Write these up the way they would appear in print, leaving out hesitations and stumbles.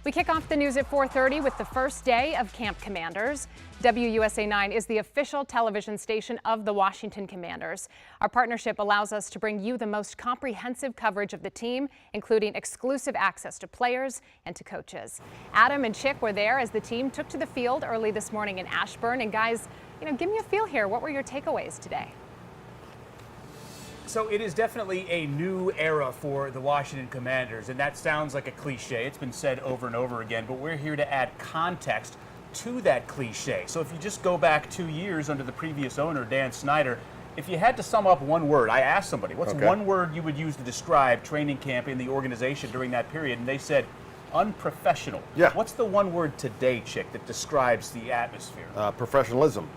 We kick off the news at 4:30 with the first day of Camp Commanders. WUSA 9 is the official television station of the Washington Commanders. Our partnership allows us to bring you the most comprehensive coverage of the team, including exclusive access to players and to coaches. Adam and Chick were there as the team took to the field early this morning in Ashburn. And guys, give me a feel here. What were your takeaways today? So it is definitely a new era for the Washington Commanders, and that sounds like a cliche. It's been said over and over again, but we're here to add context to that cliche. So if you just go back 2 years under the previous owner, Dan Snyder, if you had to sum up one word, I asked somebody, what's one word you would use to describe training camp in the organization during that period? And they said, unprofessional. Yeah. What's the one word today, Chick, that describes the atmosphere? Professionalism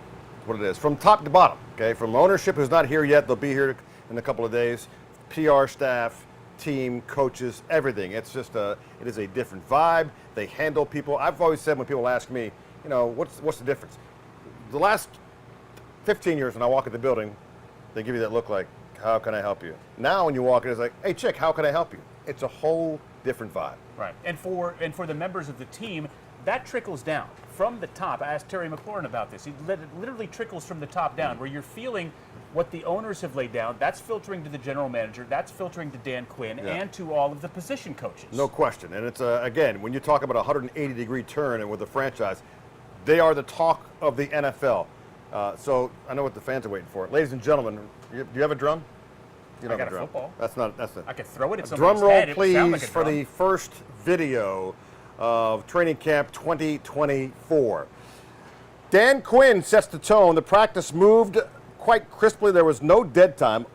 is what it is, from top to bottom. Okay, from ownership who's not here yet, they'll be here in a couple of days. PR staff, team, coaches, everything. It's just it is a different vibe. They handle people. I've always said when people ask me, what's the difference? The last 15 years when I walk in the building, they give you that look like, how can I help you? Now when you walk in, it's like, hey, Chick, how can I help you? It's a whole different vibe. Right, and for the members of the team, that trickles down from the top. I asked Terry McLaurin about this. It literally trickles from the top down, where you're feeling what the owners have laid down. That's filtering to the general manager. That's filtering to Dan Quinn and to all of the position coaches. No question. And it's, again, when you talk about a 180-degree turn and with the franchise, they are the talk of the NFL. So I know what the fans are waiting for. Ladies and gentlemen, do you have a drum? You don't I have got a a football. That's it. I could throw it at Drum somebody's roll, head. please, It would sound like a for drum. the first video of Training Camp 2024. Dan Quinn sets the tone. The practice moved quite crisply. There was no dead time.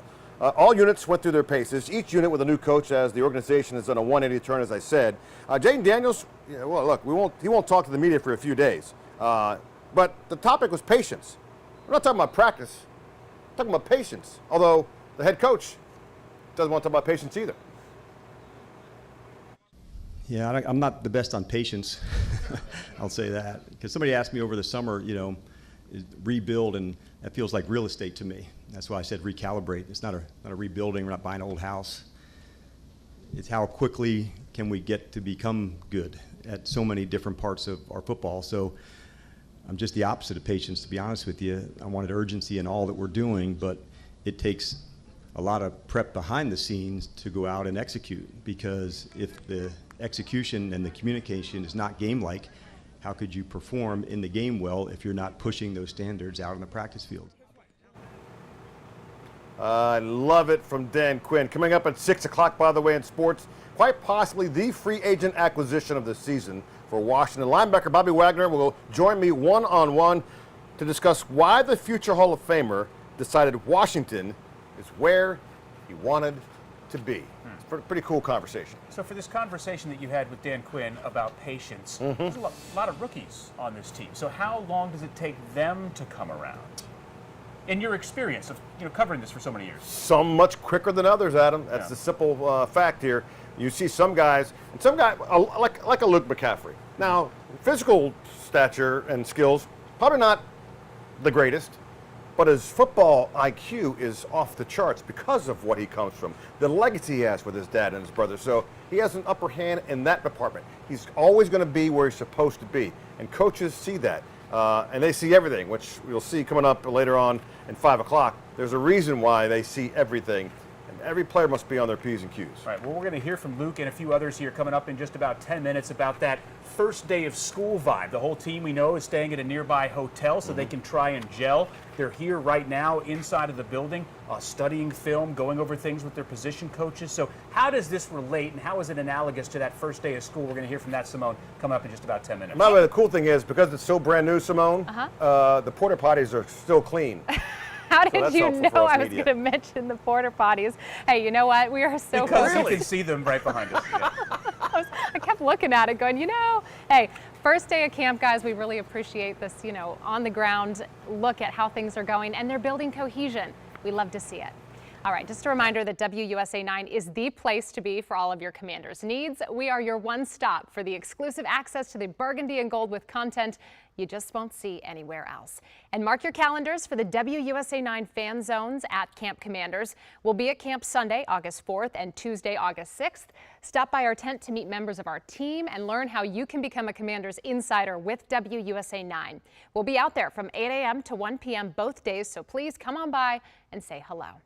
All units went through their paces, each unit with a new coach, as the organization has done a 180 turn, as I said. Jaden Daniels, well, look, he won't talk to the media for a few days. But the topic was patience. We're not talking about practice. We're talking about patience, although the head coach doesn't want to talk about patience either. Yeah, I'm not the best on patience. I'll say that. Because somebody asked me over the summer, rebuild, and that feels like real estate to me. That's why I said recalibrate. It's not a rebuilding. We're not buying an old house. It's how quickly can we get to become good at so many different parts of our football. So I'm just the opposite of patience, to be honest with you. I wanted urgency in all that we're doing, but it takes a lot of prep behind the scenes to go out and execute, because if the execution and the communication is not game-like, how could you perform in the game well if you're not pushing those standards out on the practice field? I love it from Dan Quinn. Coming up at 6 o'clock, by the way, in sports, quite possibly the free agent acquisition of the season for Washington. Linebacker Bobby Wagner will join me one-on-one to discuss why the future Hall of Famer decided Washington is where he wanted to be. It's a pretty cool conversation. So for this conversation that you had with Dan Quinn about patience, there's a lot of rookies on this team. So how long does it take them to come around? In your experience of covering this for so many years. Some much quicker than others, Adam. That's the simple fact here. You see some guys, and some guy like a Luke McCaffrey. Now, physical stature and skills, probably not the greatest, but his football IQ is off the charts because of what he comes from, the legacy he has with his dad and his brother. So he has an upper hand in that department. He's always going to be where he's supposed to be, and coaches see that. And they see everything, which we'll see coming up later on in 5 o'clock. There's a reason why they see everything, and every player must be on their P's and Q's. All right, well, we're going to hear from Luke and a few others here coming up in just about 10 minutes about that first day of school vibe. The whole team, we know, is staying at a nearby hotel so they can try and gel. They're here right now inside of the building, studying film, going over things with their position coaches. So how does this relate, and how is it analogous to that first day of school? We're going to hear from that, Simone, coming up in just about 10 minutes. By the way, the cool thing is, because it's so brand new, Simone, the porta potties are still clean. How did you know I was going to mention the porta potties? Hey, you know what? We are so because you can see them right behind us. Yeah. I kept looking at it going, hey, first day of camp, guys, we really appreciate this, on the ground look at how things are going, and they're building cohesion. We love to see it. All right, just a reminder that WUSA 9 is the place to be for all of your Commanders needs. We are your one stop for the exclusive access to the burgundy and gold with content you just won't see anywhere else. And mark your calendars for the WUSA 9 fan zones at Camp Commanders. We'll be at Camp Sunday, August 4th and Tuesday, August 6th. Stop by our tent to meet members of our team and learn how you can become a Commanders insider with WUSA 9. We'll be out there from 8 a.m. to 1 p.m. both days, so please come on by and say hello.